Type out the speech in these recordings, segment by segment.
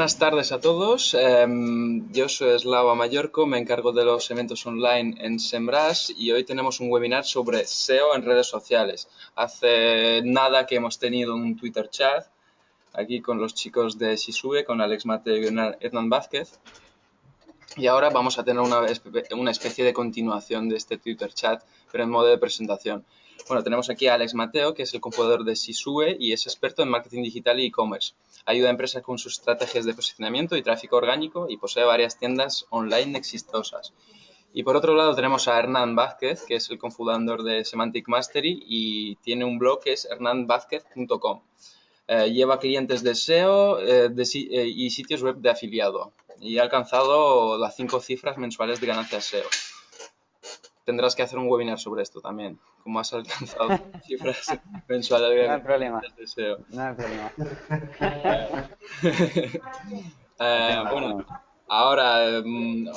Buenas tardes a todos. Yo soy Slava Mallorco, me encargo de los eventos online en SEMrush y hoy tenemos un webinar sobre SEO en redes sociales. Hace nada que hemos tenido un Twitter chat aquí con los chicos de Sisue, con Alex Mateo y Hernán Vázquez. Y ahora vamos a tener una especie de continuación de este Twitter chat, pero en modo de presentación. Bueno, tenemos aquí a Alex Mateo, que es el cofundador de Sisue y es experto en marketing digital y e-commerce. Ayuda a empresas con sus estrategias de posicionamiento y tráfico orgánico y posee varias tiendas online exitosas. Y por otro lado tenemos a Hernán Vázquez, que es el cofundador de Semantic Mastery y tiene un blog que es hernanvazquez.com. Lleva clientes de SEO y sitios web de afiliado y ha alcanzado las 5 cifras mensuales de ganancias SEO. Tendrás que hacer un webinar sobre esto también, cómo has alcanzado cifras mensuales de No hay problema, ganancias de SEO. no hay problema. Bueno, ahora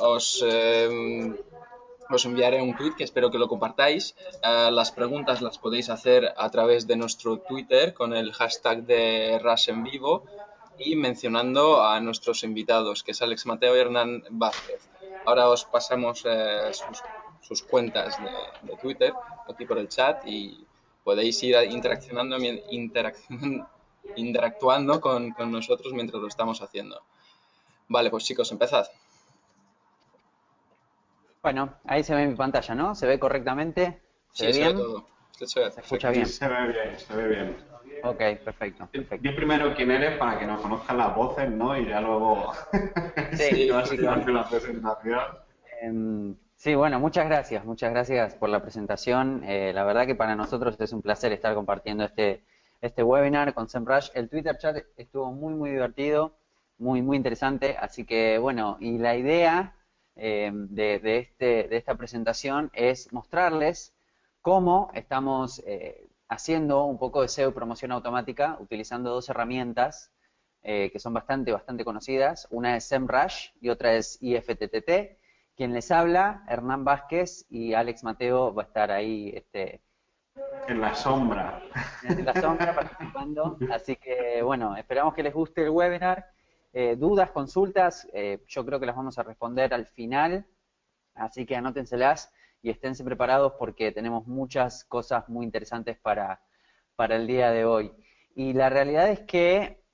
os enviaré un tweet que espero que lo compartáis. Las preguntas las podéis hacer a través de nuestro Twitter con el hashtag de Rush en vivo y mencionando a nuestros invitados, que es Alex Mateo y Hernán Vázquez. Ahora os pasamos sus cuentas de Twitter aquí por el chat y podéis ir interactuando con nosotros mientras lo estamos haciendo. Vale, pues chicos, empezad. Bueno, ahí se ve mi pantalla, ¿no? ¿Se ve correctamente? ¿Se Sí, ve se ve bien? todo. Se ve ¿Se escucha perfecto. bien? Se ve bien, se ve bien. Ok, perfecto, perfecto. Di primero quién eres para que nos conozcan las voces, ¿no? Y ya luego Sí, vas sí, a claro. hacer la presentación. Sí, bueno, muchas gracias por la presentación. La verdad que para nosotros es un placer estar compartiendo este webinar con SEMrush. El Twitter chat estuvo muy divertido, muy interesante. Así que, bueno, y la idea de esta presentación es mostrarles cómo estamos haciendo un poco de SEO y promoción automática utilizando dos herramientas que son bastante conocidas. Una es SEMrush y otra es IFTTT. Quien les habla, Hernán Vázquez, y Alex Mateo va a estar ahí En la sombra. en la sombra participando. Así que, bueno, esperamos que les guste el webinar. Dudas, consultas, yo creo que las vamos a responder al final. Así que anótenselas y esténse preparados porque tenemos muchas cosas muy interesantes para el día de hoy. Y la realidad es que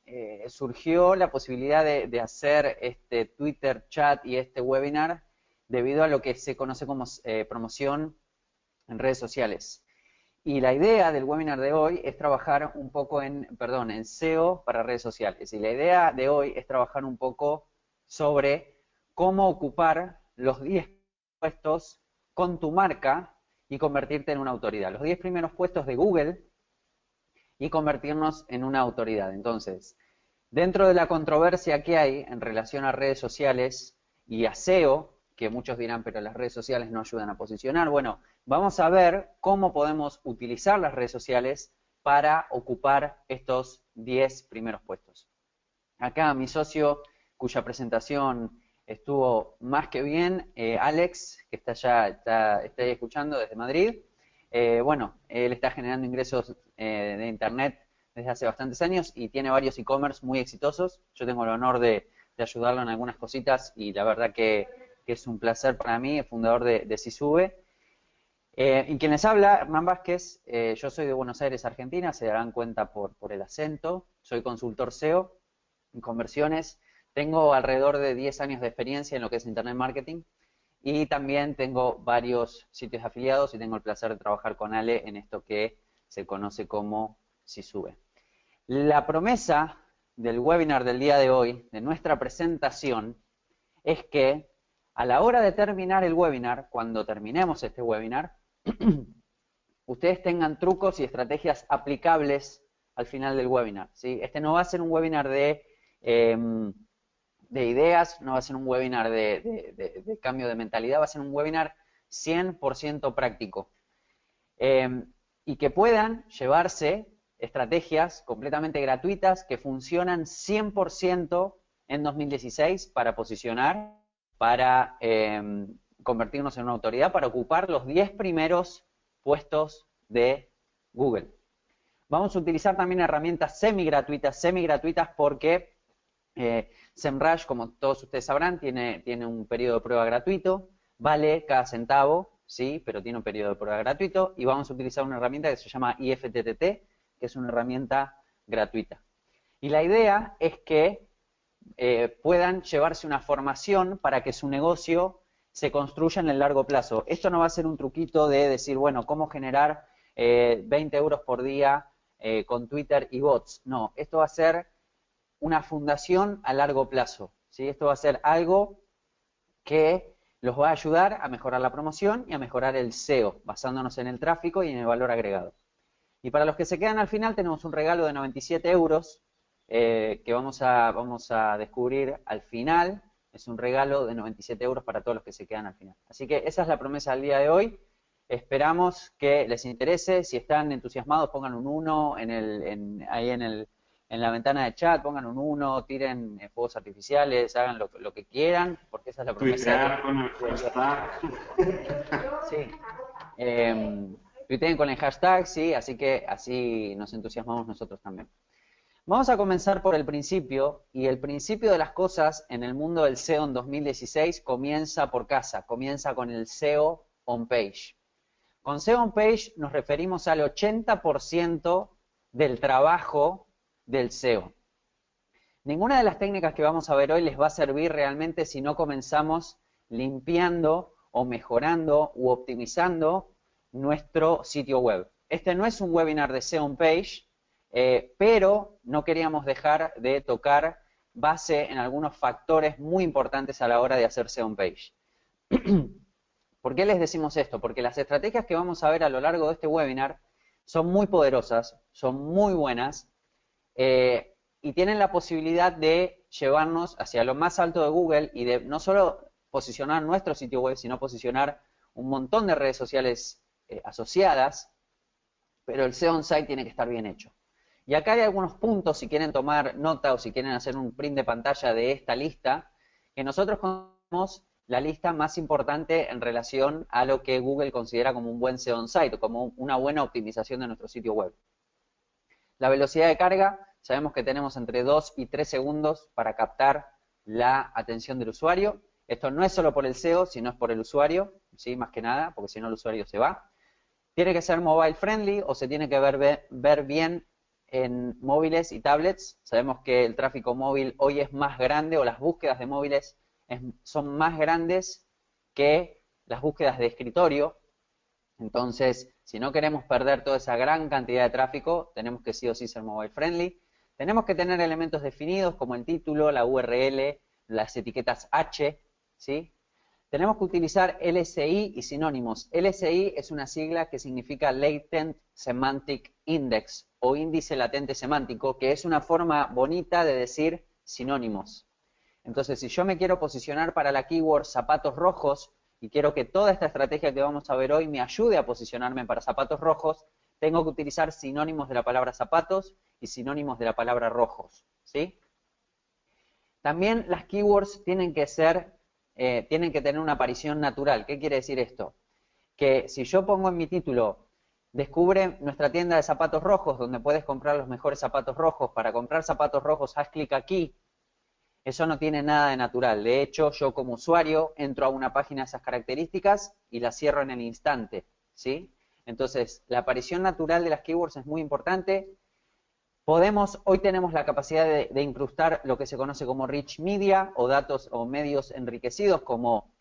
surgió la posibilidad de hacer este Twitter chat y este webinar debido a lo que se conoce como promoción en redes sociales. Y la idea del webinar de hoy es trabajar un poco en SEO para redes sociales. Y la idea de hoy es trabajar un poco sobre cómo ocupar los 10 puestos con tu marca y convertirte en una autoridad. Los 10 primeros puestos de Google y convertirnos en una autoridad. Entonces, dentro de la controversia que hay en relación a redes sociales y a SEO, que muchos dirán, pero las redes sociales no ayudan a posicionar, bueno, vamos a ver cómo podemos utilizar las redes sociales para ocupar estos 10 primeros puestos. Acá mi socio, cuya presentación estuvo más que bien, Alex, que está ahí escuchando desde Madrid. Bueno, él está generando ingresos de internet desde hace bastantes años y tiene varios e-commerce muy exitosos. Yo tengo el honor de ayudarlo en algunas cositas y la verdad que es un placer para mí, el fundador de Sisue. Y quien les habla, Hernán Vázquez, yo soy de Buenos Aires, Argentina, se darán cuenta por el acento. Soy consultor SEO en conversiones. Tengo alrededor de 10 años de experiencia en lo que es Internet Marketing y también tengo varios sitios afiliados y tengo el placer de trabajar con Ale en esto que se conoce como Sisue. La promesa del webinar del día de hoy, de nuestra presentación, es que a la hora de terminar el webinar, cuando terminemos este webinar, ustedes tengan trucos y estrategias aplicables al final del webinar, ¿sí? Este no va a ser un webinar de ideas, no va a ser un webinar de cambio de mentalidad, va a ser un webinar 100% práctico. Y que puedan llevarse estrategias completamente gratuitas que funcionan 100% en 2016 para posicionar, para convertirnos en una autoridad, para ocupar los 10 primeros puestos de Google. Vamos a utilizar también herramientas semi gratuitas porque SEMrush, como todos ustedes sabrán, tiene un periodo de prueba gratuito, vale cada centavo, ¿sí? Pero tiene un periodo de prueba gratuito y vamos a utilizar una herramienta que se llama IFTTT, que es una herramienta gratuita. Y la idea es que puedan llevarse una formación para que su negocio se construya en el largo plazo. Esto no va a ser un truquito de decir, bueno, cómo generar 20 euros por día con Twitter y bots. No, esto va a ser una fundación a largo plazo, ¿sí? Esto va a ser algo que los va a ayudar a mejorar la promoción y a mejorar el SEO, basándonos en el tráfico y en el valor agregado. Y para los que se quedan al final tenemos un regalo de 97 euros que vamos a descubrir al final. Es un regalo de 97 euros para todos los que se quedan al final. Así que esa es la promesa del día de hoy. Esperamos que les interese. Si están entusiasmados, pongan un 1 ahí en la ventana de chat, pongan un 1, tiren fuegos artificiales, hagan lo que quieran, porque esa es la promesa. Tuitear con el hashtag. Sí. Tuiteen con el hashtag, sí, así que así nos entusiasmamos nosotros también. Vamos a comenzar por el principio, y el principio de las cosas en el mundo del SEO en 2016 comienza por casa, comienza con el SEO on page. Con SEO on page nos referimos al 80% del trabajo del SEO. Ninguna de las técnicas que vamos a ver hoy les va a servir realmente si no comenzamos limpiando o mejorando u optimizando nuestro sitio web. Este no es un webinar de SEO on page, pero no queríamos dejar de tocar base en algunos factores muy importantes a la hora de hacer SEO on page. ¿Por qué les decimos esto? Porque las estrategias que vamos a ver a lo largo de este webinar son muy poderosas, son muy buenas y tienen la posibilidad de llevarnos hacia lo más alto de Google y de no solo posicionar nuestro sitio web, sino posicionar un montón de redes sociales asociadas, pero el SEO on-site tiene que estar bien hecho. Y acá hay algunos puntos, si quieren tomar nota o si quieren hacer un print de pantalla de esta lista, que nosotros consideramos la lista más importante en relación a lo que Google considera como un buen SEO on-site o como una buena optimización de nuestro sitio web. La velocidad de carga, sabemos que tenemos entre 2 y 3 segundos para captar la atención del usuario. Esto no es solo por el SEO, sino es por el usuario, ¿sí? Más que nada, porque si no el usuario se va. Tiene que ser mobile friendly o se tiene que ver bien en móviles y tablets. Sabemos que el tráfico móvil hoy es más grande o las búsquedas de móviles son más grandes que las búsquedas de escritorio. Entonces, si no queremos perder toda esa gran cantidad de tráfico, tenemos que sí o sí ser mobile friendly. Tenemos que tener elementos definidos como el título, la URL, las etiquetas H, ¿sí? Tenemos que utilizar LSI y sinónimos. LSI es una sigla que significa Latent Semantic Index o índice latente semántico, que es una forma bonita de decir sinónimos. Entonces, si yo me quiero posicionar para la keyword zapatos rojos y quiero que toda esta estrategia que vamos a ver hoy me ayude a posicionarme para zapatos rojos, tengo que utilizar sinónimos de la palabra zapatos y sinónimos de la palabra rojos, ¿sí? También las keywords tienen que tener una aparición natural. ¿Qué quiere decir esto? Que si yo pongo en mi título, descubre nuestra tienda de zapatos rojos, donde puedes comprar los mejores zapatos rojos, para comprar zapatos rojos, haz clic aquí, eso no tiene nada de natural. De hecho, yo como usuario entro a una página de esas características y la cierro en el instante, ¿sí? Entonces, la aparición natural de las keywords es muy importante. Hoy tenemos la capacidad de incrustar lo que se conoce como rich media o datos o medios enriquecidos como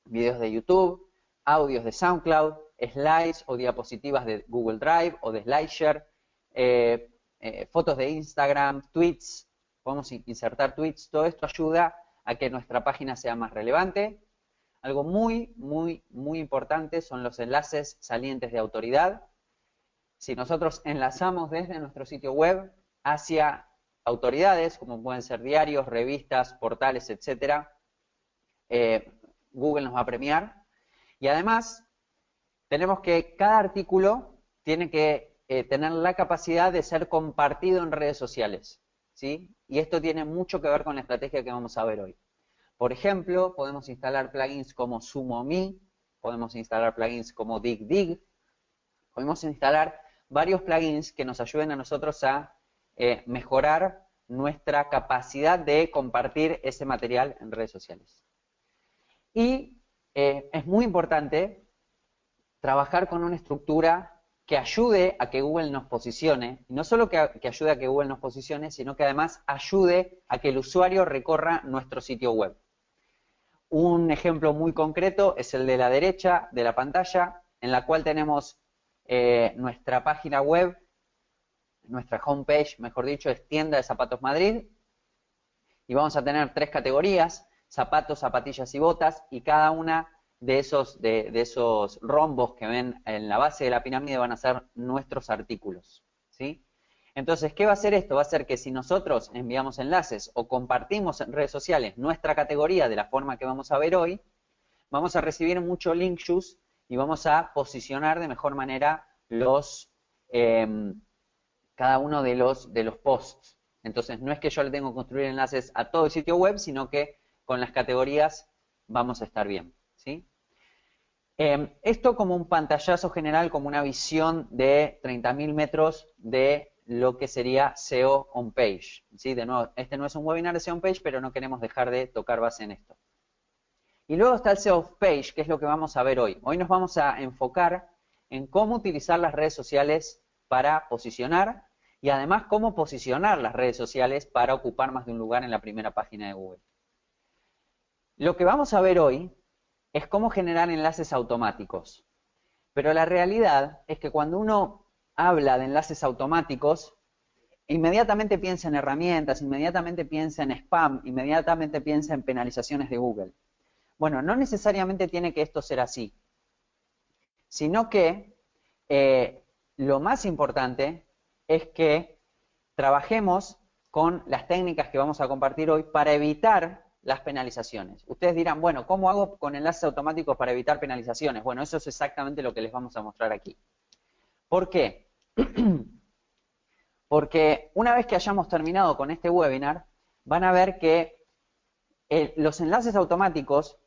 videos de YouTube, audios de SoundCloud, slides o diapositivas de Google Drive o de SlideShare, fotos de Instagram, tweets, podemos insertar tweets. Todo esto ayuda a que nuestra página sea más relevante. Algo muy, muy, muy importante son los enlaces salientes de autoridad. Si nosotros enlazamos desde nuestro sitio web hacia autoridades, como pueden ser diarios, revistas, portales, etcétera, Google nos va a premiar. Y además, tenemos que cada artículo tiene que tener la capacidad de ser compartido en redes sociales, ¿sí? Y esto tiene mucho que ver con la estrategia que vamos a ver hoy. Por ejemplo, podemos instalar plugins como SumoMe, podemos instalar plugins como DigDig, podemos instalar varios plugins que nos ayuden a nosotros a mejorar nuestra capacidad de compartir ese material en redes sociales. Y es muy importante trabajar con una estructura que ayude a que Google nos posicione, y no solo que ayude a que Google nos posicione, sino que además ayude a que el usuario recorra nuestro sitio web. Un ejemplo muy concreto es el de la derecha de la pantalla, en la cual tenemos nuestra página web, nuestra homepage, mejor dicho, es Tienda de Zapatos Madrid, y vamos a tener 3 categorías: zapatos, zapatillas y botas, y cada una de esos rombos que ven en la base de la pirámide van a ser nuestros artículos, ¿sí? Entonces, ¿qué va a hacer esto? Va a hacer que si nosotros enviamos enlaces o compartimos en redes sociales nuestra categoría de la forma que vamos a ver hoy, vamos a recibir mucho link juice y vamos a posicionar de mejor manera cada uno de los posts. Entonces, no es que yo le tengo que construir enlaces a todo el sitio web, sino que con las categorías vamos a estar bien, ¿sí? Esto como un pantallazo general, como una visión de 30.000 metros de lo que sería SEO on page, ¿sí? De nuevo, este no es un webinar de SEO on page, pero no queremos dejar de tocar base en esto. Y luego está el SEO off page, que es lo que vamos a ver hoy. Hoy nos vamos a enfocar en cómo utilizar las redes sociales para posicionar, y además cómo posicionar las redes sociales para ocupar más de un lugar en la primera página de Google. Lo que vamos a ver hoy es cómo generar enlaces automáticos. Pero la realidad es que cuando uno habla de enlaces automáticos, inmediatamente piensa en herramientas, inmediatamente piensa en spam, inmediatamente piensa en penalizaciones de Google. Bueno, no necesariamente tiene que esto ser así, sino que lo más importante es que trabajemos con las técnicas que vamos a compartir hoy para evitar las penalizaciones. Ustedes dirán, bueno, ¿cómo hago con enlaces automáticos para evitar penalizaciones? Bueno, eso es exactamente lo que les vamos a mostrar aquí. ¿Por qué? Porque una vez que hayamos terminado con este webinar, van a ver que los enlaces automáticos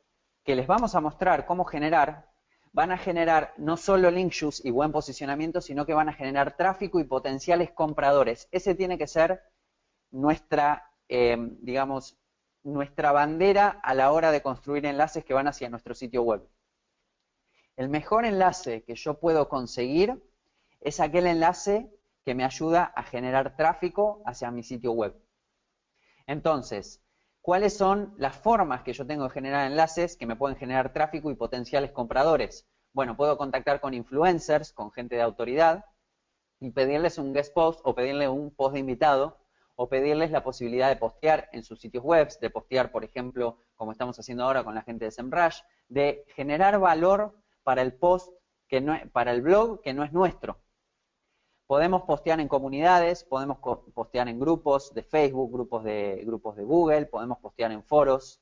que les vamos a mostrar cómo generar, van a generar no solo link juice y buen posicionamiento, sino que van a generar tráfico y potenciales compradores. Ese tiene que ser nuestra, digamos, nuestra bandera a la hora de construir enlaces que van hacia nuestro sitio web. El mejor enlace que yo puedo conseguir es aquel enlace que me ayuda a generar tráfico hacia mi sitio web. Entonces, ¿cuáles son las formas que yo tengo de generar enlaces que me pueden generar tráfico y potenciales compradores? Bueno, puedo contactar con influencers, con gente de autoridad, y pedirles un guest post o pedirle un post de invitado, o pedirles la posibilidad de postear en sus sitios web, de postear, por ejemplo, como estamos haciendo ahora con la gente de SEMrush, de generar valor para el post, para el blog que no es nuestro. Podemos postear en comunidades, podemos postear en grupos de Facebook, grupos de Google, podemos postear en foros,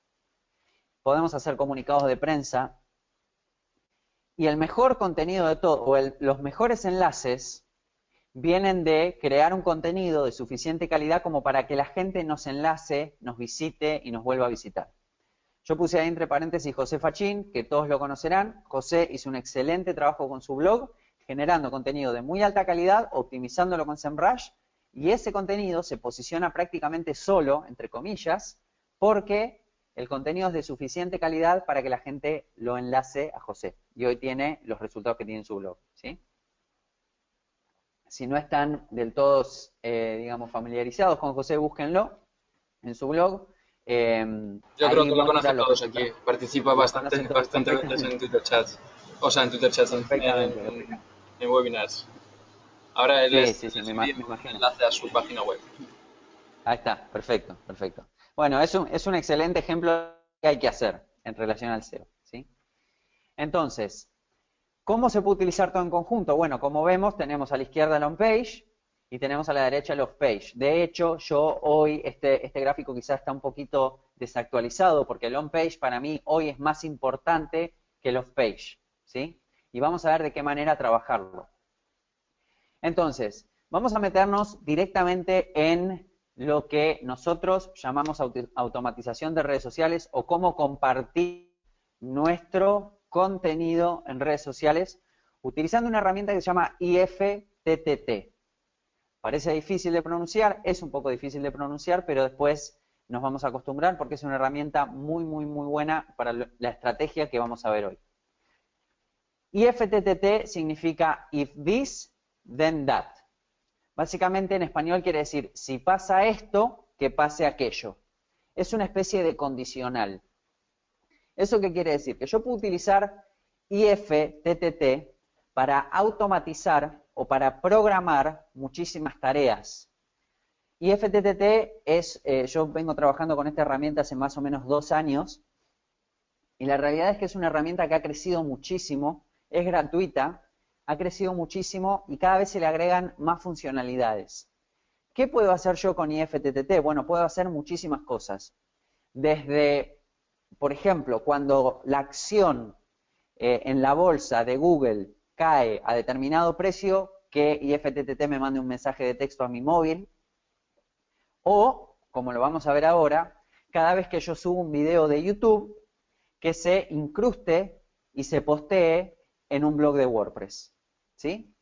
podemos hacer comunicados de prensa. Y el mejor contenido de todo, o los mejores enlaces, vienen de crear un contenido de suficiente calidad como para que la gente nos enlace, nos visite y nos vuelva a visitar. Yo puse ahí entre paréntesis José Fachín, que todos lo conocerán. José hizo un excelente trabajo con su blog, generando contenido de muy alta calidad, optimizándolo con SEMrush, y ese contenido se posiciona prácticamente solo, entre comillas, porque el contenido es de suficiente calidad para que la gente lo enlace a José. Y hoy tiene los resultados que tiene en su blog, ¿sí? Si no están del todo, digamos, familiarizados con José, búsquenlo en su blog. Yo creo que lo conocen todos aquí. Participa bastante veces en Twitter Chats. O sea, en Twitter Chats, en webinars. Ahora él me imagino. Enlace a su página web. Ahí está, perfecto, perfecto. Bueno, es un excelente ejemplo que hay que hacer en relación al SEO, ¿sí? Entonces, ¿cómo se puede utilizar todo en conjunto? Bueno, como vemos, tenemos a la izquierda el on-page y tenemos a la derecha el off-page. De hecho, yo hoy, este gráfico quizás está un poquito desactualizado porque el on-page para mí hoy es más importante que el off-page, ¿sí? Y vamos a ver de qué manera trabajarlo. Entonces, vamos a meternos directamente en lo que nosotros llamamos automatización de redes sociales o cómo compartir nuestro contenido en redes sociales utilizando una herramienta que se llama IFTTT. Parece difícil de pronunciar, es un poco difícil de pronunciar, pero después nos vamos a acostumbrar porque es una herramienta muy, muy, muy buena para la estrategia que vamos a ver hoy. IFTTT significa if this, then that. Básicamente en español quiere decir, si pasa esto, que pase aquello. Es una especie de condicional. ¿Eso qué quiere decir? Que yo puedo utilizar IFTTT para automatizar o para programar muchísimas tareas. IFTTT es, yo vengo trabajando con esta herramienta hace más o menos 2 años, y la realidad es que es una herramienta que ha crecido muchísimo, es gratuita, ha crecido muchísimo y cada vez se le agregan más funcionalidades. ¿Qué puedo hacer yo con IFTTT? Bueno, puedo hacer muchísimas cosas. Desde, por ejemplo, cuando la acción en la bolsa de Google cae a determinado precio, que IFTTT me mande un mensaje de texto a mi móvil, o, como lo vamos a ver ahora, cada vez que yo subo un video de YouTube, que se incruste y se postee en un blog de WordPress, ¿sí?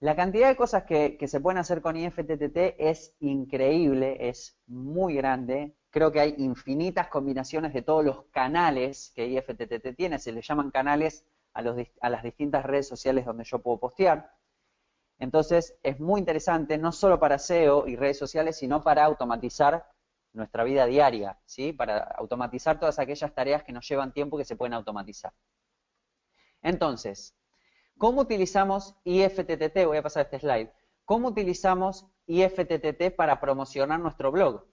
La cantidad de cosas que se pueden hacer con IFTTT es increíble, es muy grande. Creo que hay infinitas combinaciones de todos los canales que IFTTT tiene. Se le llaman canales a las distintas redes sociales donde yo puedo postear. Entonces, es muy interesante, no solo para SEO y redes sociales, sino para automatizar nuestra vida diaria, ¿sí? Para automatizar todas aquellas tareas que nos llevan tiempo que se pueden automatizar. Entonces, ¿cómo utilizamos IFTTT? Voy a pasar este slide. ¿Cómo utilizamos IFTTT para promocionar nuestro blog?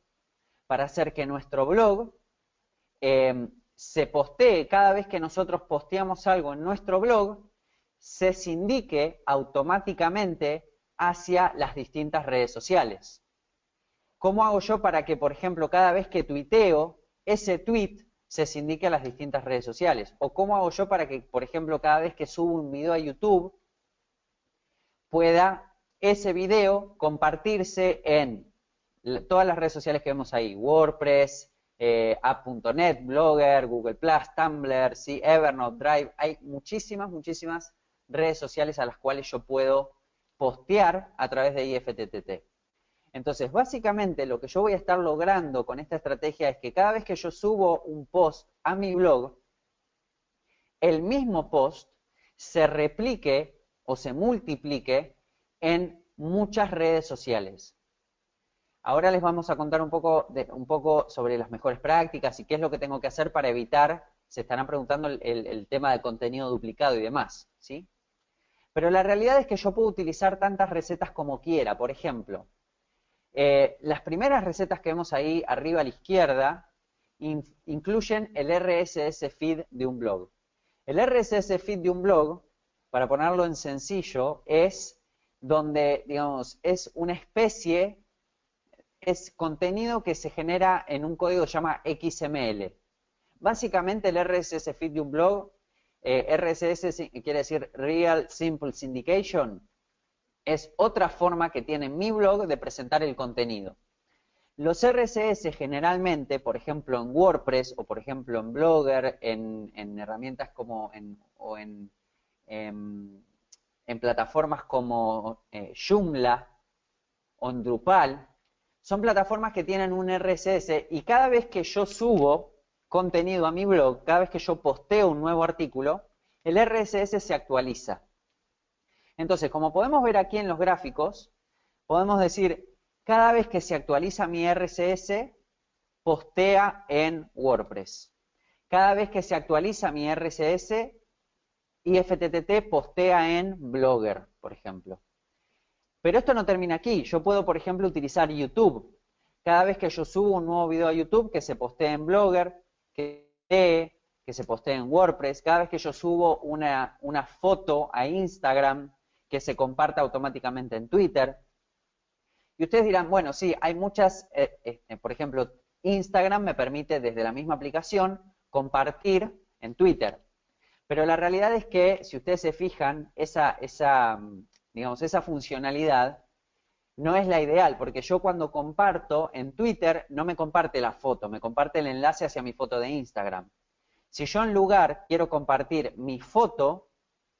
Para hacer que nuestro blog se postee cada vez que nosotros posteamos algo en nuestro blog, se sindique automáticamente hacia las distintas redes sociales. ¿Cómo hago yo para que, por ejemplo, cada vez que tuiteo, ese tweet se sindique a las distintas redes sociales? ¿O cómo hago yo para que, por ejemplo, cada vez que subo un video a YouTube, pueda ese video compartirse en todas las redes sociales que vemos ahí? WordPress, app.net, Blogger, Google+, Tumblr, ¿sí? Evernote, Drive. Hay muchísimas, muchísimas redes sociales a las cuales yo puedo postear a través de IFTTT. Entonces, básicamente lo que yo voy a estar logrando con esta estrategia es que cada vez que yo subo un post a mi blog, el mismo post se replique o se multiplique en muchas redes sociales. Ahora les vamos a contar un poco sobre las mejores prácticas y qué es lo que tengo que hacer para evitar, se estarán preguntando el tema de contenido duplicado y demás, ¿sí? Pero la realidad es que yo puedo utilizar tantas recetas como quiera. Por ejemplo, las primeras recetas que vemos ahí arriba a la izquierda incluyen el RSS feed de un blog. El RSS feed de un blog, para ponerlo en sencillo, es donde, digamos, es una especie, es contenido que se genera en un código que se llama XML. Básicamente el RSS feed de un blog, RSS quiere decir Real Simple Syndication, es otra forma que tiene mi blog de presentar el contenido. Los RSS generalmente, por ejemplo en WordPress o por ejemplo en Blogger, en herramientas como en plataformas como Joomla o en Drupal, son plataformas que tienen un RSS y cada vez que yo subo contenido a mi blog, cada vez que yo posteo un nuevo artículo, el RSS se actualiza. Entonces, como podemos ver aquí en los gráficos, podemos decir, cada vez que se actualiza mi RSS, postea en WordPress. Cada vez que se actualiza mi RSS, IFTTT postea en Blogger, por ejemplo. Pero esto no termina aquí. Yo puedo, por ejemplo, utilizar YouTube. Cada vez que yo subo un nuevo video a YouTube, que se postee en Blogger, que se postee en WordPress. Cada vez que yo subo una foto a Instagram, que se comparta automáticamente en Twitter. Y ustedes dirán, bueno, sí, hay muchas, por ejemplo, Instagram me permite desde la misma aplicación compartir en Twitter. Pero la realidad es que, si ustedes se fijan, esa funcionalidad no es la ideal, porque yo cuando comparto en Twitter no me comparte la foto, me comparte el enlace hacia mi foto de Instagram. Si yo en lugar quiero compartir mi foto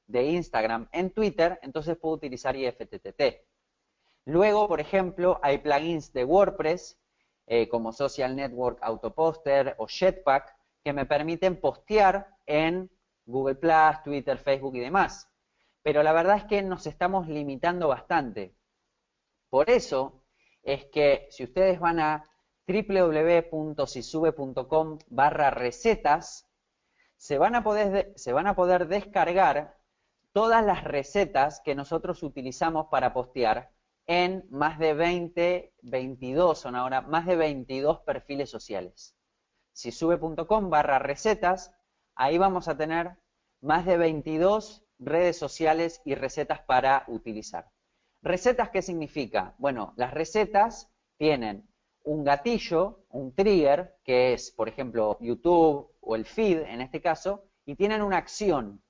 de Instagram en Twitter, entonces puedo utilizar IFTTT. Luego, por ejemplo, hay plugins de WordPress, como Social Network Autoposter o Jetpack, que me permiten postear en Google+, Twitter, Facebook y demás. Pero la verdad es que nos estamos limitando bastante. Por eso es que si ustedes van a www.sisube.com/recetas, se van a poder descargar todas las recetas que nosotros utilizamos para postear en más de 22, son ahora más de 22 perfiles sociales. Sisube.com/recetas, ahí vamos a tener más de 22 redes sociales y recetas para utilizar. ¿Recetas qué significa? Bueno, las recetas tienen un gatillo, un trigger, que es, por ejemplo, YouTube o el feed en este caso, y tienen una acción,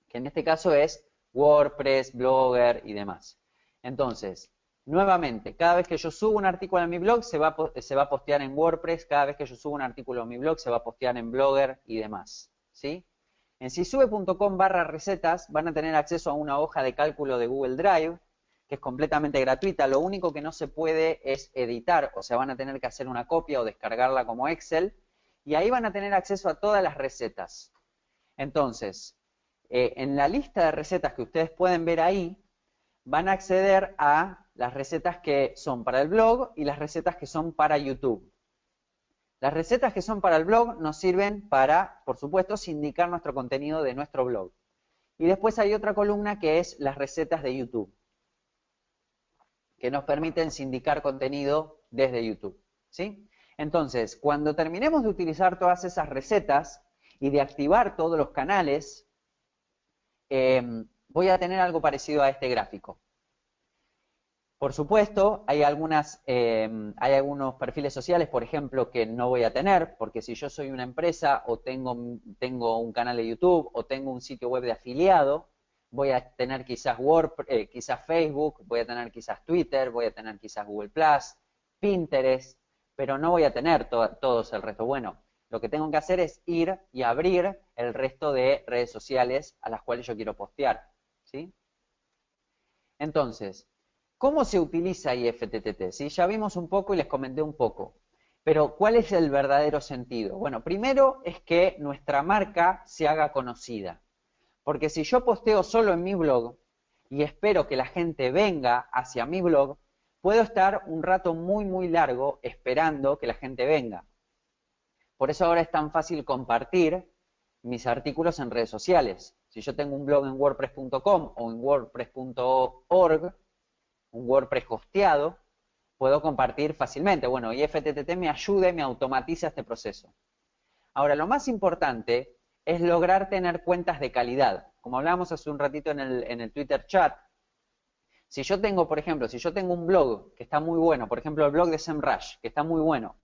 que en este caso es WordPress, Blogger y demás. Entonces, nuevamente, cada vez que yo subo un artículo a mi blog, se va a postear en WordPress, cada vez que yo subo un artículo a mi blog, se va a postear en Blogger y demás, ¿sí? En sisube.com/recetas van a tener acceso a una hoja de cálculo de Google Drive, que es completamente gratuita. Lo único que no se puede es editar, o sea, van a tener que hacer una copia o descargarla como Excel, y ahí van a tener acceso a todas las recetas. Entonces, en la lista de recetas que ustedes pueden ver ahí, van a acceder a las recetas que son para el blog y las recetas que son para YouTube. Las recetas que son para el blog nos sirven para, por supuesto, sindicar nuestro contenido de nuestro blog. Y después hay otra columna que es las recetas de YouTube, que nos permiten sindicar contenido desde YouTube, ¿sí? Entonces, cuando terminemos de utilizar todas esas recetas y de activar todos los canales, voy a tener algo parecido a este gráfico. Por supuesto, hay algunos perfiles sociales, por ejemplo, que no voy a tener, porque si yo soy una empresa o tengo un canal de YouTube o tengo un sitio web de afiliado, voy a tener quizás quizás Facebook, voy a tener quizás Twitter, voy a tener quizás Google+, Pinterest, pero no voy a tener todos el resto. Bueno, lo que tengo que hacer es ir y abrir el resto de redes sociales a las cuales yo quiero postear, ¿sí? Entonces, ¿cómo se utiliza IFTTT? ¿Sí? Ya vimos un poco y les comenté un poco. Pero, ¿cuál es el verdadero sentido? Bueno, primero es que nuestra marca se haga conocida. Porque si yo posteo solo en mi blog y espero que la gente venga hacia mi blog, puedo estar un rato muy, muy largo esperando que la gente venga. Por eso ahora es tan fácil compartir mis artículos en redes sociales. Si yo tengo un blog en wordpress.com o en wordpress.org, un WordPress hosteado, puedo compartir fácilmente. Bueno, IFTTT me ayuda y me automatiza este proceso. Ahora, lo más importante es lograr tener cuentas de calidad. Como hablábamos hace un ratito en el Twitter chat, si yo tengo, por ejemplo, si yo tengo un blog que está muy bueno, por ejemplo, el blog de SEMrush, que está muy bueno,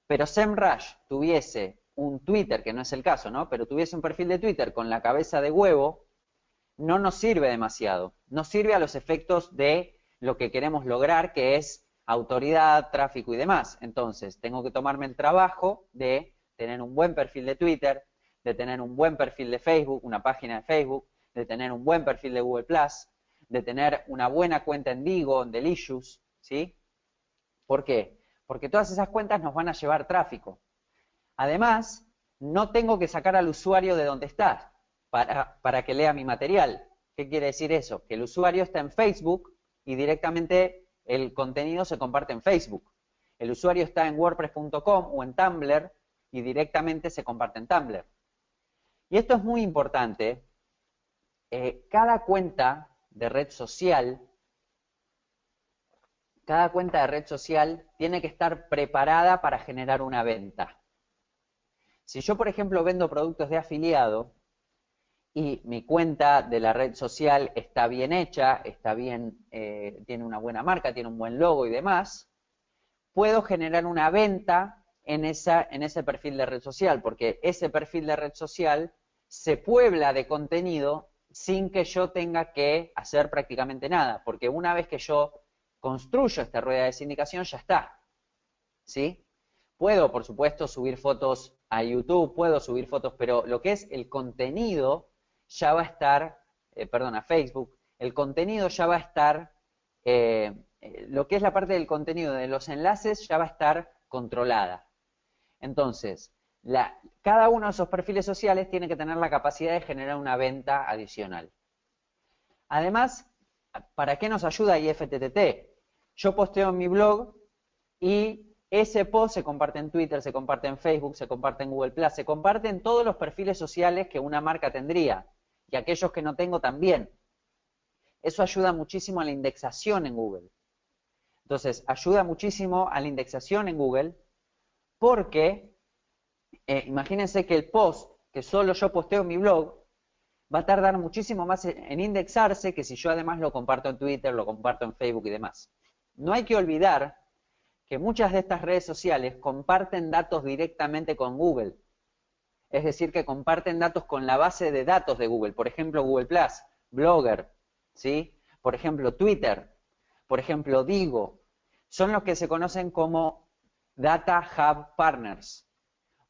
pero SEMrush tuviese un Twitter, que no es el caso, ¿no? Pero tuviese un perfil de Twitter con la cabeza de huevo, no nos sirve demasiado. No sirve a los efectos de lo que queremos lograr, que es autoridad, tráfico y demás. Entonces, tengo que tomarme el trabajo de tener un buen perfil de Twitter, de tener un buen perfil de Facebook, una página de Facebook, de tener un buen perfil de Google+, de tener una buena cuenta en Digo, en Delicious, ¿sí? ¿Por qué? Porque todas esas cuentas nos van a llevar tráfico. Además, no tengo que sacar al usuario de donde está para que lea mi material. ¿Qué quiere decir eso? Que el usuario está en Facebook y directamente el contenido se comparte en Facebook. El usuario está en wordpress.com o en Tumblr y directamente se comparte en Tumblr. Y esto es muy importante. Cada cuenta de red social tiene que estar preparada para generar una venta. Si yo, por ejemplo, vendo productos de afiliado y mi cuenta de la red social está bien hecha, está bien, tiene una buena marca, tiene un buen logo y demás, puedo generar una venta en ese perfil de red social, porque ese perfil de red social se puebla de contenido sin que yo tenga que hacer prácticamente nada, porque una vez que yo construyo esta rueda de sindicación, ya está, ¿sí? Puedo, por supuesto, subir fotos a YouTube, puedo subir fotos, pero lo que es el contenido ya va a estar, a Facebook, el contenido ya va a estar lo que es la parte del contenido de los enlaces ya va a estar controlada. Entonces, cada uno de esos perfiles sociales tiene que tener la capacidad de generar una venta adicional. Además, ¿para qué nos ayuda IFTTT? Yo posteo en mi blog y ese post se comparte en Twitter, se comparte en Facebook, se comparte en Google+, se comparte en todos los perfiles sociales que una marca tendría, y aquellos que no tengo también. Eso ayuda muchísimo a la indexación en Google. Entonces, ayuda muchísimo a la indexación en Google porque, imagínense que el post que solo yo posteo en mi blog va a tardar muchísimo más en indexarse que si yo además lo comparto en Twitter, lo comparto en Facebook y demás. No hay que olvidar que muchas de estas redes sociales comparten datos directamente con Google. Es decir, que comparten datos con la base de datos de Google. Por ejemplo, Google+, Blogger, ¿sí? Por ejemplo, Twitter, por ejemplo, Digo. Son los que se conocen como Data Hub Partners.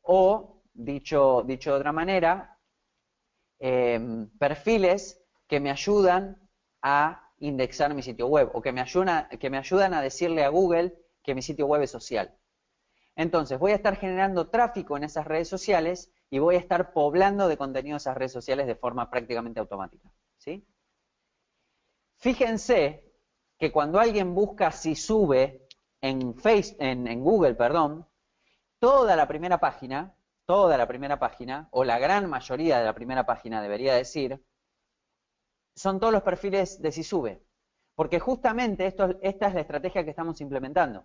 O, dicho de otra manera, perfiles que me ayudan a indexar mi sitio web o que me ayudan a decirle a Google que mi sitio web es social. Entonces, voy a estar generando tráfico en esas redes sociales y voy a estar poblando de contenido esas redes sociales de forma prácticamente automática, ¿sí? Fíjense que cuando alguien busca si sube en Google, perdón, toda la primera página, o la gran mayoría de la primera página debería decir, son todos los perfiles de si sube. Porque justamente esta es la estrategia que estamos implementando.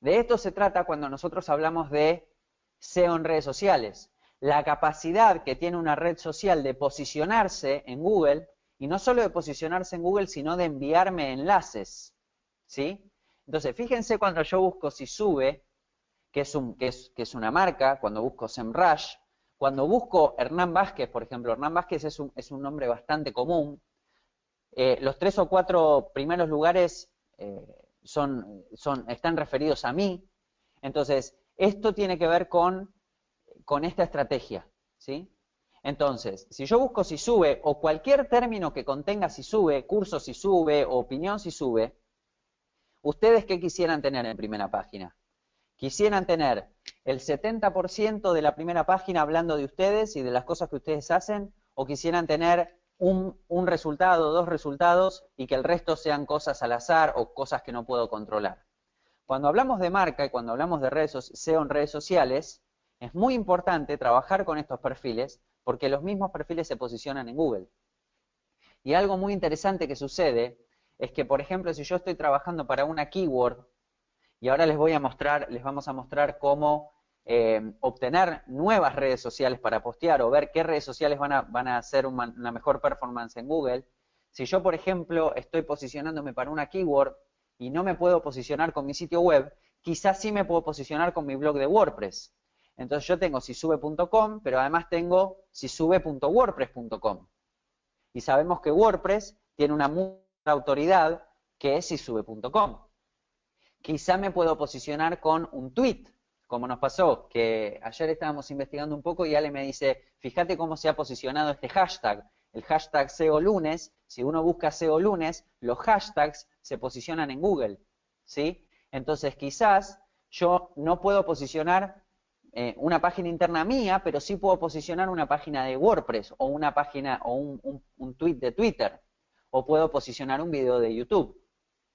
De esto se trata cuando nosotros hablamos de SEO en redes sociales. La capacidad que tiene una red social de posicionarse en Google, y no solo de posicionarse en Google, sino de enviarme enlaces, ¿sí? Entonces, fíjense cuando yo busco si sube, que es una marca, cuando busco SEMrush, cuando busco Hernán Vázquez, por ejemplo, Hernán Vázquez es un nombre bastante común. Los 3 o 4 primeros lugares están referidos a mí. Entonces, esto tiene que ver con esta estrategia, ¿sí? Entonces, si yo busco si sube o cualquier término que contenga si sube, curso si sube, opinión si sube, ¿ustedes qué quisieran tener en primera página? Quisieran tener el 70% de la primera página hablando de ustedes y de las cosas que ustedes hacen, o quisieran tener un resultado, 2 resultados, y que el resto sean cosas al azar o cosas que no puedo controlar. Cuando hablamos de marca y cuando hablamos de SEO en redes sociales, es muy importante trabajar con estos perfiles porque los mismos perfiles se posicionan en Google. Y algo muy interesante que sucede es que, por ejemplo, si yo estoy trabajando para una keyword, y ahora les vamos a mostrar cómo obtener nuevas redes sociales para postear o ver qué redes sociales van a hacer una mejor performance en Google. Si yo, por ejemplo, estoy posicionándome para una keyword y no me puedo posicionar con mi sitio web, quizás sí me puedo posicionar con mi blog de WordPress. Entonces yo tengo sisube.com, pero además tengo sisube.wordpress.com. Y sabemos que WordPress tiene una muy buena autoridad que es sisube.com. Quizá me puedo posicionar con un tweet, como nos pasó, que ayer estábamos investigando un poco y Ale me dice, fíjate cómo se ha posicionado este hashtag, el hashtag SEO lunes. Si uno busca SEO lunes, los hashtags se posicionan en Google, ¿sí? Entonces quizás yo no puedo posicionar una página interna mía, pero sí puedo posicionar una página de WordPress o una página o un tweet de Twitter, o puedo posicionar un video de YouTube,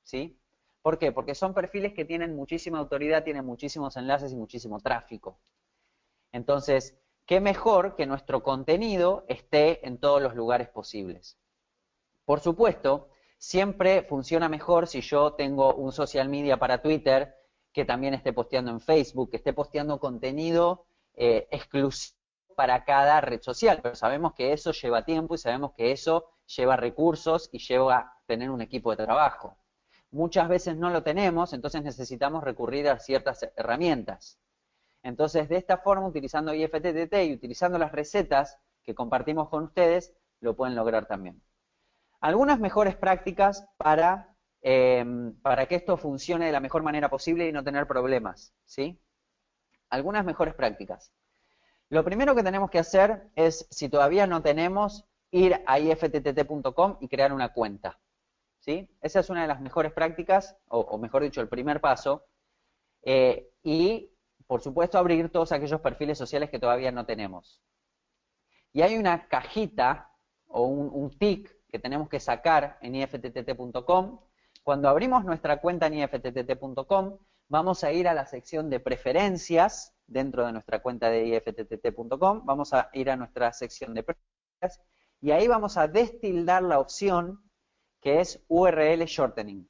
¿sí? ¿Por qué? Porque son perfiles que tienen muchísima autoridad, tienen muchísimos enlaces y muchísimo tráfico. Entonces, qué mejor que nuestro contenido esté en todos los lugares posibles. Por supuesto, siempre funciona mejor si yo tengo un social media para Twitter que también esté posteando en Facebook, que esté posteando contenido exclusivo para cada red social. Pero sabemos que eso lleva tiempo y sabemos que eso lleva recursos y lleva tener un equipo de trabajo. Muchas veces no lo tenemos, entonces necesitamos recurrir a ciertas herramientas. Entonces, de esta forma, utilizando IFTTT y utilizando las recetas que compartimos con ustedes, lo pueden lograr también. Algunas mejores prácticas para que esto funcione de la mejor manera posible y no tener problemas, ¿sí? Algunas mejores prácticas. Lo primero que tenemos que hacer es, si todavía no tenemos, ir a ifttt.com y crear una cuenta, ¿sí? Esa es una de las mejores prácticas, o mejor dicho, el primer paso. Y, por supuesto, abrir todos aquellos perfiles sociales que todavía no tenemos. Y hay una cajita o un tick que tenemos que sacar en ifttt.com. Cuando abrimos nuestra cuenta en ifttt.com, vamos a ir a la sección de preferencias dentro de nuestra cuenta de ifttt.com. Vamos a ir a nuestra sección de preferencias y ahí vamos a destildar la opción que es URL shortening.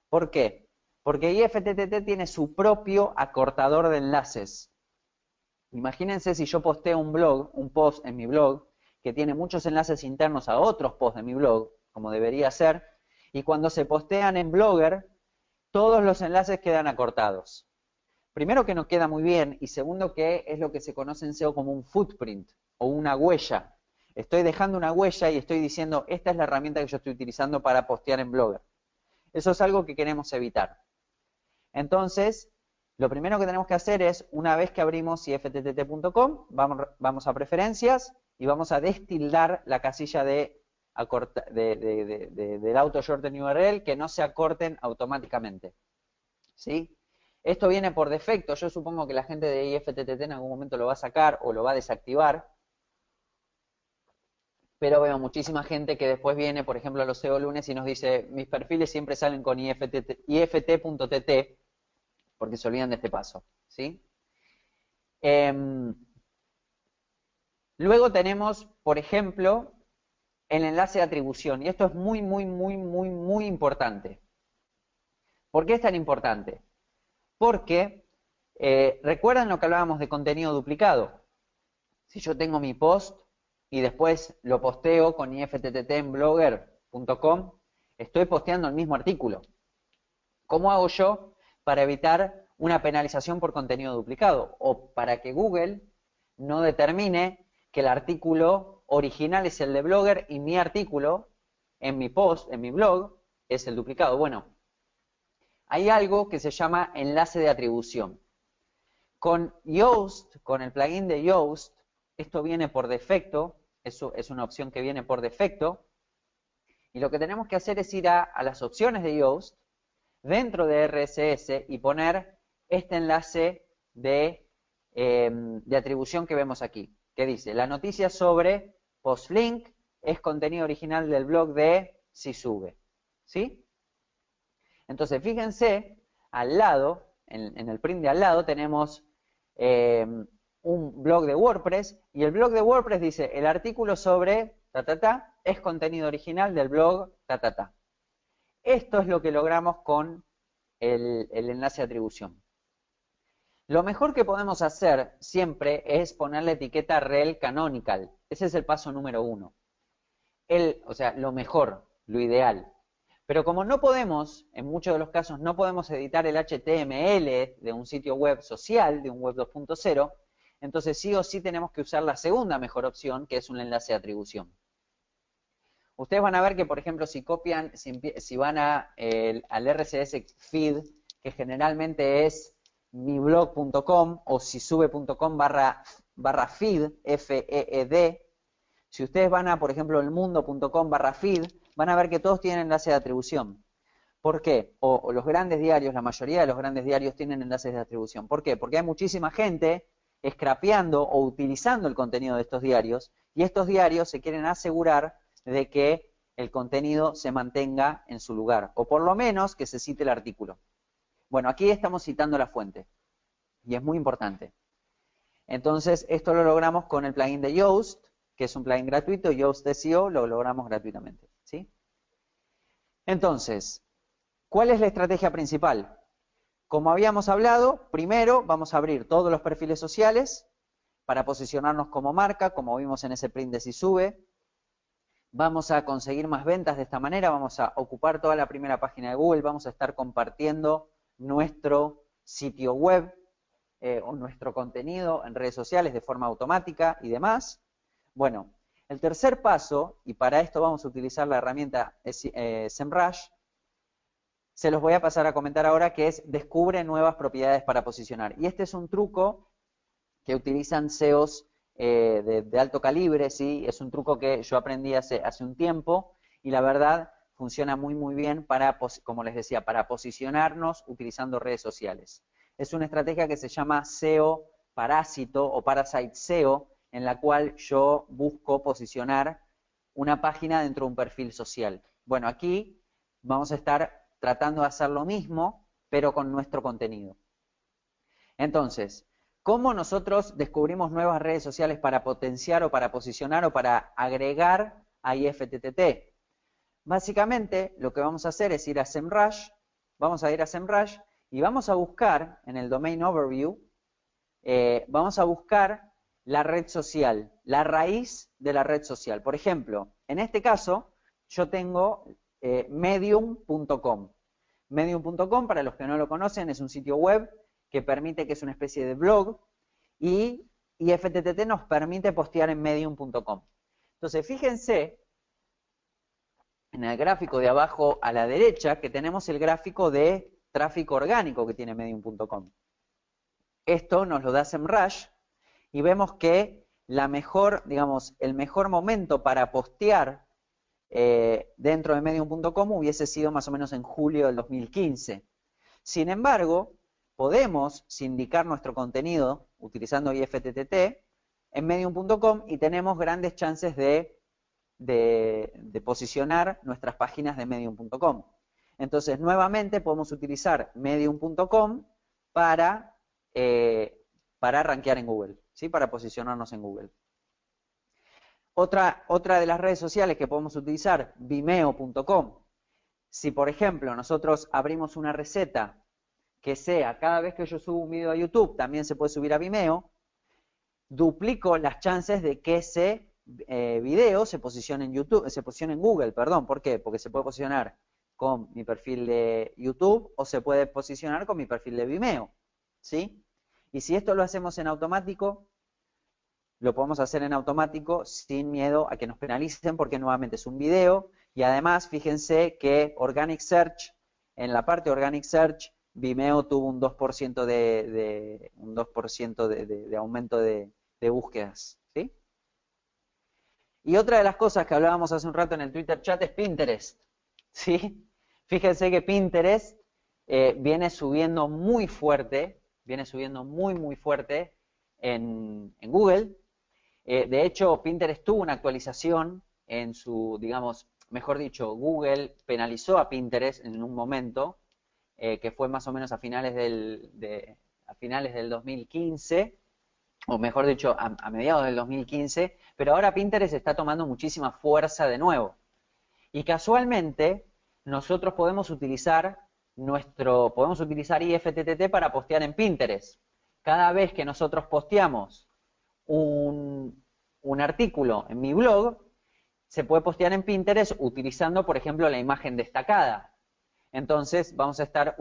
¿Por qué? Porque IFTTT tiene su propio acortador de enlaces. Imagínense si yo posteo un post en mi blog, que tiene muchos enlaces internos a otros posts de mi blog, como debería ser, y cuando se postean en Blogger, todos los enlaces quedan acortados. Primero que no queda muy bien, y segundo que es lo que se conoce en SEO como un footprint, o una huella. Estoy dejando una huella y estoy diciendo, esta es la herramienta que yo estoy utilizando para postear en Blogger. Eso es algo que queremos evitar. Entonces, lo primero que tenemos que hacer es, una vez que abrimos ifttt.com, vamos a preferencias y vamos a destildar la casilla del auto shorten URL, que no se acorten automáticamente. ¿Sí? Esto viene por defecto. Yo supongo que la gente de IFTTT en algún momento lo va a sacar o lo va a desactivar. Pero veo muchísima gente que después viene, por ejemplo, a los SEO lunes y nos dice, mis perfiles siempre salen con ift.tt, porque se olvidan de este paso, ¿sí? Luego tenemos, por ejemplo, el enlace de atribución, y esto es muy, muy, muy, muy, muy importante. ¿Por qué es tan importante? Porque, ¿recuerdan lo que hablábamos de contenido duplicado? Si yo tengo mi post y después lo posteo con ifttt en blogger.com, estoy posteando el mismo artículo. ¿Cómo hago yo para evitar una penalización por contenido duplicado? O para que Google no determine que el artículo original es el de Blogger y mi artículo en mi post, en mi blog, es el duplicado. Bueno, hay algo que se llama enlace de atribución. Con Yoast, con el plugin de Yoast, esto viene por defecto, eso es una opción que viene por defecto, y lo que tenemos que hacer es ir a las opciones de Yoast, dentro de RSS, y poner este enlace de atribución que vemos aquí, que dice, la noticia sobre postlink es contenido original del blog de si sube, ¿sí? Entonces, fíjense, al lado, en el print de al lado, tenemos un blog de WordPress, y el blog de WordPress dice, el artículo sobre es contenido original del blog Esto es lo que logramos con el enlace de atribución. Lo mejor que podemos hacer siempre es poner la etiqueta rel canonical. Ese es el paso número 1. O sea, lo mejor, lo ideal. Pero como no podemos, en muchos de los casos, no podemos editar el HTML de un sitio web social, de un web 2.0, entonces sí o sí tenemos que usar la segunda mejor opción, que es un enlace de atribución. Ustedes van a ver que, por ejemplo, si copian, si van al RSS feed, que generalmente es miblog.com o sisube.com barra feed, F-E-E-D, si ustedes van a, por ejemplo, elmundo.com barra feed, van a ver que todos tienen enlace de atribución. ¿Por qué? O los grandes diarios, la mayoría de los grandes diarios tienen enlaces de atribución. ¿Por qué? Porque hay muchísima gente scrapeando o utilizando el contenido de estos diarios, y estos diarios se quieren asegurar de que el contenido se mantenga en su lugar, o por lo menos que se cite el artículo. Bueno, aquí estamos citando la fuente, y es muy importante. Entonces, esto lo logramos con el plugin de Yoast, que es un plugin gratuito, Yoast SEO, lo logramos gratuitamente, ¿sí? Entonces, ¿cuál es la estrategia principal? Como habíamos hablado, primero vamos a abrir todos los perfiles sociales para posicionarnos como marca, como vimos en ese print de si sube. Vamos a conseguir más ventas de esta manera, vamos a ocupar toda la primera página de Google, vamos a estar compartiendo nuestro sitio web o nuestro contenido en redes sociales de forma automática y demás. Bueno, el tercer paso, y para esto vamos a utilizar la herramienta SEMrush, se los voy a pasar a comentar ahora, que es descubre nuevas propiedades para posicionar. Y este es un truco que utilizan SEOs de alto calibre, ¿sí? Es un truco que yo aprendí hace un tiempo y la verdad funciona muy bien para, como les decía, para posicionarnos utilizando redes sociales. Es una estrategia que se llama SEO parásito o Parasite SEO, en la cual yo busco posicionar una página dentro de un perfil social. Bueno, aquí vamos a estar tratando de hacer lo mismo, pero con nuestro contenido. Entonces, ¿cómo nosotros descubrimos nuevas redes sociales para potenciar o para posicionar o para agregar a IFTTT? Básicamente, lo que vamos a hacer es ir a SEMrush, vamos a ir a SEMrush y vamos a buscar en el Domain Overview, vamos a buscar la red social, la raíz de la red social. Por ejemplo, en este caso, yo tengo medium.com. Medium.com, para los que no lo conocen, es un sitio web que permite, que es una especie de blog, y IFTTT nos permite postear en medium.com. Entonces, fíjense en el gráfico de abajo a la derecha que tenemos el gráfico de tráfico orgánico que tiene medium.com. Esto nos lo da SEMrush y vemos que la mejor, digamos, el mejor momento para postear dentro de medium.com hubiese sido más o menos en julio del 2015. Sin embargo, podemos sindicar nuestro contenido utilizando IFTTT en medium.com y tenemos grandes chances de posicionar nuestras páginas de medium.com. Entonces, nuevamente podemos utilizar medium.com para rankear en Google, ¿sí? Para posicionarnos en Google. Otra de las redes sociales que podemos utilizar, vimeo.com. Si, por ejemplo, nosotros abrimos una receta que sea, cada vez que yo subo un video a YouTube, también se puede subir a Vimeo, duplico las chances de que ese video se posicione en YouTube, se posicione en Google, perdón. ¿Por qué? Porque se puede posicionar con mi perfil de YouTube o se puede posicionar con mi perfil de Vimeo, ¿sí? Y si esto lo hacemos en automático, lo podemos hacer en automático sin miedo a que nos penalicen, porque nuevamente es un video y además fíjense que Organic Search, en la parte Organic Search, Vimeo tuvo un 2% de aumento de búsquedas, ¿sí? Y otra de las cosas que hablábamos hace un rato en el Twitter chat es Pinterest, ¿sí? Fíjense que Pinterest viene subiendo muy fuerte, muy fuerte en Google. De hecho, Pinterest tuvo una actualización en su, digamos, mejor dicho, Google penalizó a Pinterest en un momento, que fue más o menos a finales del 2015, o mejor dicho, a mediados del 2015, pero ahora Pinterest está tomando muchísima fuerza de nuevo. Y casualmente, nosotros podemos utilizar IFTTT para postear en Pinterest. Cada vez que nosotros posteamos un artículo en mi blog, se puede postear en Pinterest utilizando, por ejemplo, la imagen destacada. Entonces, vamos a estar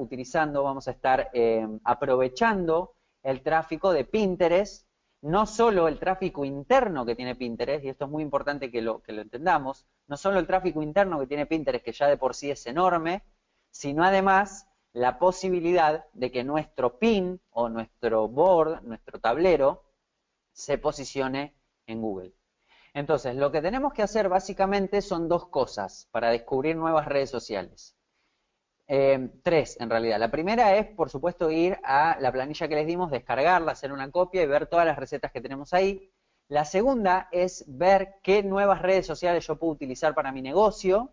aprovechando el tráfico de Pinterest, no solo el tráfico interno que tiene Pinterest, y esto es muy importante que lo entendamos, no solo el tráfico interno que tiene Pinterest, que ya de por sí es enorme, sino además la posibilidad de que nuestro pin o nuestro board, nuestro tablero, se posicione en Google. Entonces, lo que tenemos que hacer básicamente son dos cosas para descubrir nuevas redes sociales. Tres, en realidad. La primera es, por supuesto, ir a la planilla que les dimos, descargarla, hacer una copia y ver todas las recetas que tenemos ahí. La segunda es ver qué nuevas redes sociales yo puedo utilizar para mi negocio.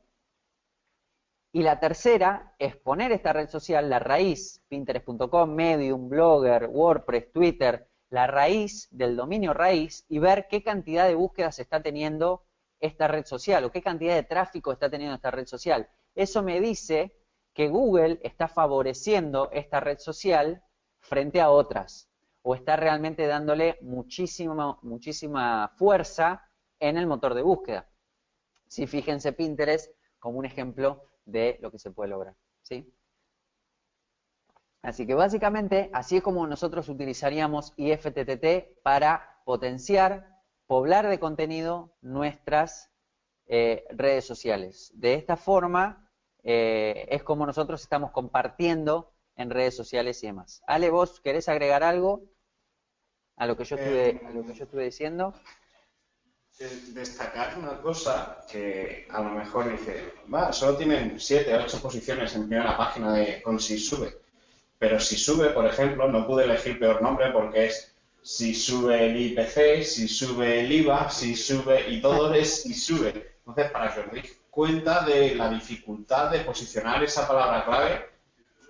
Y la tercera es poner esta red social, la raíz, Pinterest.com, Medium, Blogger, WordPress, Twitter, la raíz del dominio raíz y ver qué cantidad de búsquedas está teniendo esta red social o qué cantidad de tráfico está teniendo esta red social. Eso me dice que Google está favoreciendo esta red social frente a otras o está realmente dándole muchísima fuerza en el motor de búsqueda. Sí, fíjense Pinterest como un ejemplo de lo que se puede lograr, ¿sí? Así que básicamente así es como nosotros utilizaríamos IFTTT para potenciar, poblar de contenido nuestras redes sociales. De esta forma es como nosotros estamos compartiendo en redes sociales y demás. Ale, ¿vos querés agregar algo a lo que yo estuve diciendo? destacar una cosa que a lo mejor dice, va, solo tienen 7 8 posiciones en primera página con si sube. Pero si sube, por ejemplo, no pude elegir peor nombre porque es si sube el IPC, si sube el IVA, si sube, y todo es si sube. Entonces, para que os deis cuenta de la dificultad de posicionar esa palabra clave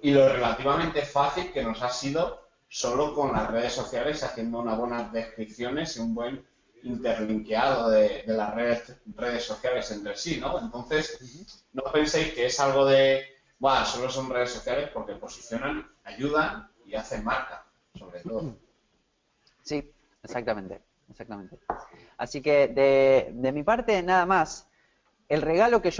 y lo relativamente fácil que nos ha sido solo con las redes sociales, haciendo unas buenas descripciones y un buen interlinkeado de las redes sociales entre sí, ¿no? Entonces, no penséis que es algo de, bueno, solo son redes sociales, porque posicionan, ayudan y hacen marca, sobre todo. Sí, exactamente, exactamente. Así que de mi parte, nada más. El regalo que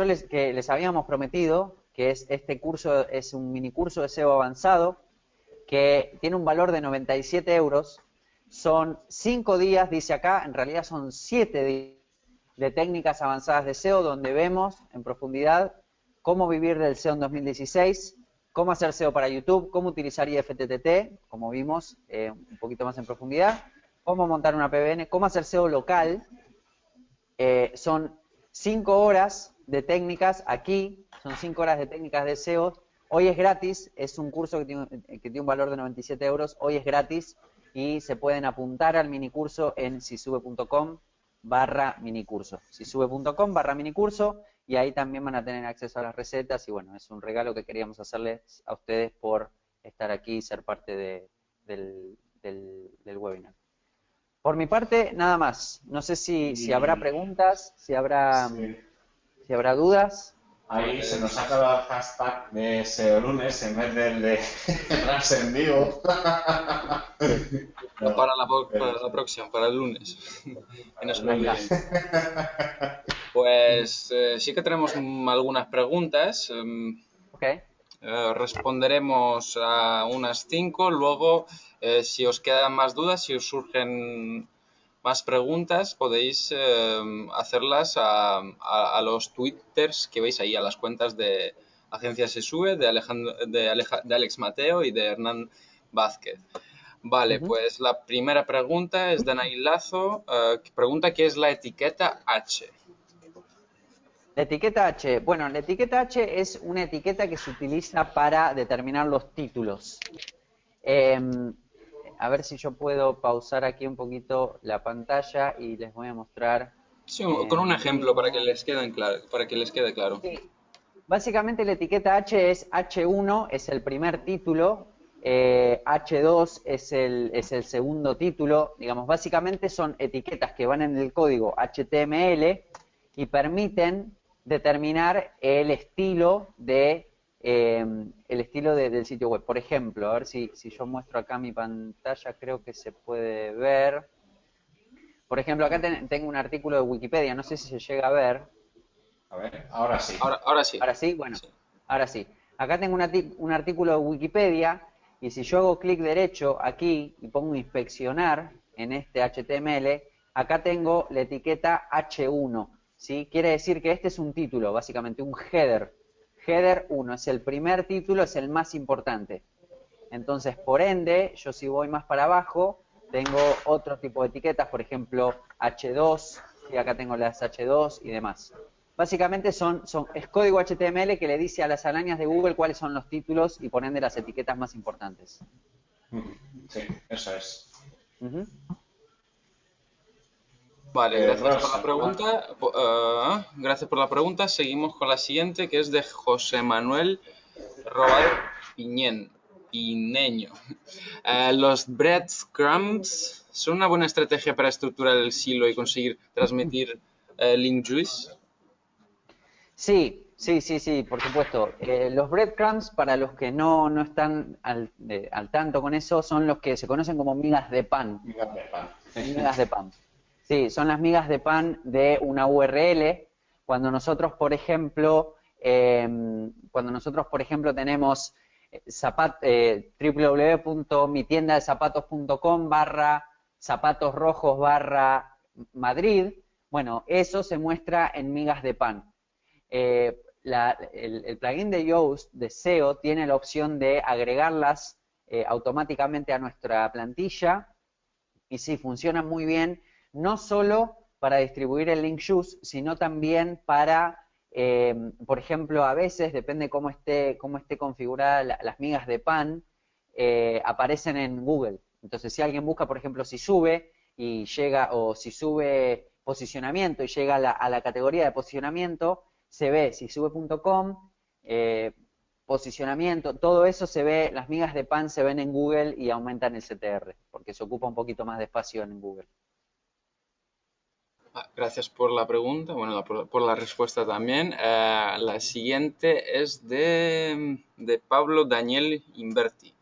les habíamos prometido, que es este curso, es un mini curso de SEO avanzado, que tiene un valor de 97 euros. Son 5 días, dice acá, en realidad son 7 días de técnicas avanzadas de SEO, donde vemos en profundidad cómo vivir del SEO en 2016, cómo hacer SEO para YouTube, cómo utilizar IFTTT, como vimos un poquito más en profundidad, cómo montar una PBN, cómo hacer SEO local. Son 5 horas de técnicas aquí, son 5 horas de técnicas de SEO. Hoy es gratis, es un curso que tiene un valor de 97 euros, hoy es gratis y se pueden apuntar al minicurso en sisube.com/minicurso. Sisube.com/minicurso y ahí también van a tener acceso a las recetas y bueno, es un regalo que queríamos hacerles a ustedes por estar aquí y ser parte del webinar. Por mi parte, nada más. No sé si habrá preguntas, si habrá dudas. Ahí se nos ha acabado el hashtag de SEO lunes en vez del de Rams en vivo. No, para la próxima, para el lunes. Y nos Venga. Pues sí que tenemos algunas preguntas. Ok. Responderemos a unas 5. Luego, si os quedan más dudas, si os surgen más preguntas, podéis hacerlas a los twitters que veis ahí, a las cuentas de Agencia SESUBE, de Alex Mateo y de Hernán Vázquez. Vale, pues la primera pregunta es de Anaí Lazo, que pregunta qué es la etiqueta H. La etiqueta H. Bueno, la etiqueta H es una etiqueta que se utiliza para determinar los títulos. A ver si yo puedo pausar aquí un poquito la pantalla y les voy a mostrar. Sí, con un ejemplo para que les quede claro. Sí. Básicamente la etiqueta H es H1 es el primer título, H2 es el segundo título. Digamos, básicamente son etiquetas que van en el código HTML y permiten determinar el estilo del sitio web. Por ejemplo, a ver si yo muestro acá mi pantalla, creo que se puede ver. Por ejemplo, acá tengo un artículo de Wikipedia, no sé si se llega a ver. A ver, ahora sí. Ahora sí. ¿Ahora sí? Bueno, Sí. ahora sí. Acá tengo un artículo de Wikipedia y si yo hago clic derecho aquí y pongo inspeccionar en este HTML, acá tengo la etiqueta H1. ¿Sí? Quiere decir que este es un título, básicamente un header. Header 1 es el primer título, es el más importante. Entonces, por ende, yo si voy más para abajo, tengo otro tipo de etiquetas, por ejemplo, H2, y acá tengo las H2 y demás. Básicamente es código HTML que le dice a las arañas de Google cuáles son los títulos y por ende las etiquetas más importantes. Sí, eso es. Vale, gracias por la pregunta. Gracias por la pregunta. Seguimos con la siguiente, que es de José Manuel Robado Pineño. ¿Los breadcrumbs son una buena estrategia para estructurar el silo y conseguir transmitir link juice? Sí, por supuesto. Los breadcrumbs, para los que no están al tanto con eso, son los que se conocen como migas de pan. Migas de pan. Migas de pan. Sí, son las migas de pan de una URL. Cuando nosotros, por ejemplo, tenemos www.mitiendadezapatos.com/zapatosrojos/Madrid, bueno, eso se muestra en migas de pan. El plugin de Yoast de SEO tiene la opción de agregarlas automáticamente a nuestra plantilla y sí, funciona muy bien, no solo para distribuir el link juice, sino también para, por ejemplo, a veces, depende cómo esté configurada las migas de pan, aparecen en Google. Entonces, si alguien busca, por ejemplo, si sube y llega, o si sube posicionamiento y llega a la categoría de posicionamiento, se ve si sube.com, posicionamiento, todo eso se ve, las migas de pan se ven en Google y aumentan el CTR, porque se ocupa un poquito más de espacio en Google. Gracias por la pregunta, bueno, por la respuesta también. La siguiente es de Pablo Daniel Inverti.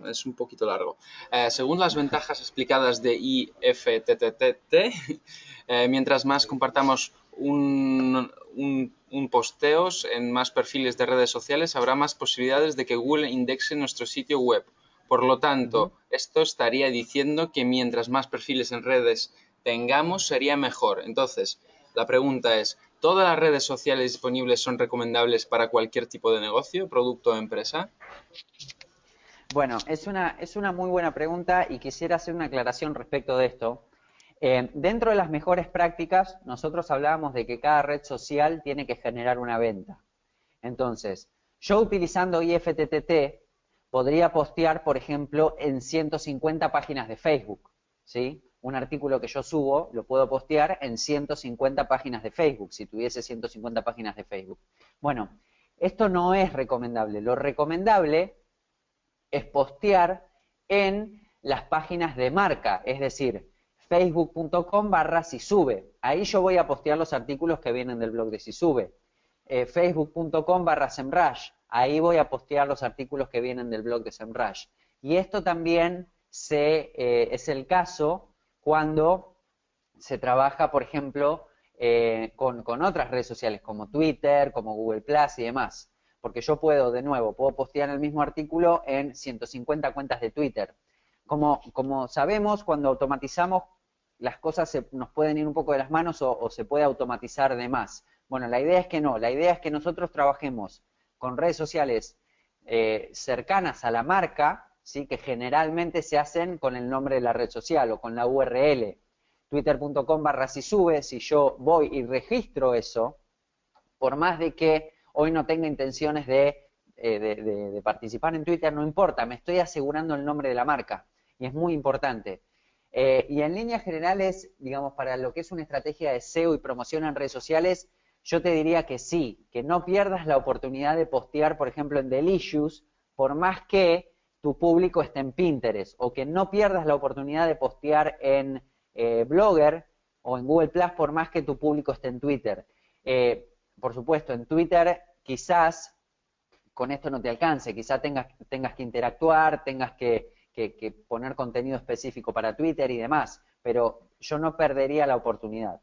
Es un poquito largo. Según las ventajas explicadas de IFTTT, mientras más compartamos un posteos en más perfiles de redes sociales, habrá más posibilidades de que Google indexe nuestro sitio web. Por lo tanto, esto estaría diciendo que mientras más perfiles en redes tengamos, sería mejor. Entonces, la pregunta es, ¿todas las redes sociales disponibles son recomendables para cualquier tipo de negocio, producto o empresa? Bueno, es una muy buena pregunta y quisiera hacer una aclaración respecto de esto. Dentro de las mejores prácticas, nosotros hablábamos de que cada red social tiene que generar una venta. Entonces, yo utilizando IFTTT podría postear, por ejemplo, en 150 páginas de Facebook, ¿sí? Un artículo que yo subo lo puedo postear en 150 páginas de Facebook, si tuviese 150 páginas de Facebook. Bueno, esto no es recomendable. Lo recomendable es postear en las páginas de marca, es decir, facebook.com/sisube. Ahí yo voy a postear los artículos que vienen del blog de Sisube. Facebook.com/SEMrush. Ahí voy a postear los artículos que vienen del blog de SEMrush. Y esto también es el caso cuando se trabaja, por ejemplo, con otras redes sociales como Twitter, como Google Plus y demás. Porque yo puedo postear el mismo artículo en 150 cuentas de Twitter. Como sabemos, cuando automatizamos, las cosas nos pueden ir un poco de las manos o se puede automatizar de más. Bueno, la idea es que no, la idea es que nosotros trabajemos con redes sociales cercanas a la marca, ¿sí? Que generalmente se hacen con el nombre de la red social o con la URL. Twitter.com/sisube, si yo voy y registro eso, por más de que hoy no tenga intenciones de participar en Twitter, no importa, me estoy asegurando el nombre de la marca y es muy importante. Y en líneas generales, digamos, para lo que es una estrategia de SEO y promoción en redes sociales, yo te diría que sí, que no pierdas la oportunidad de postear, por ejemplo, en Delicious, por más que tu público esté en Pinterest, o que no pierdas la oportunidad de postear en Blogger o en Google Plus, por más que tu público esté en Twitter. Por supuesto, en Twitter quizás con esto no te alcance, quizás tengas que interactuar, tengas que poner contenido específico para Twitter y demás, pero yo no perdería la oportunidad.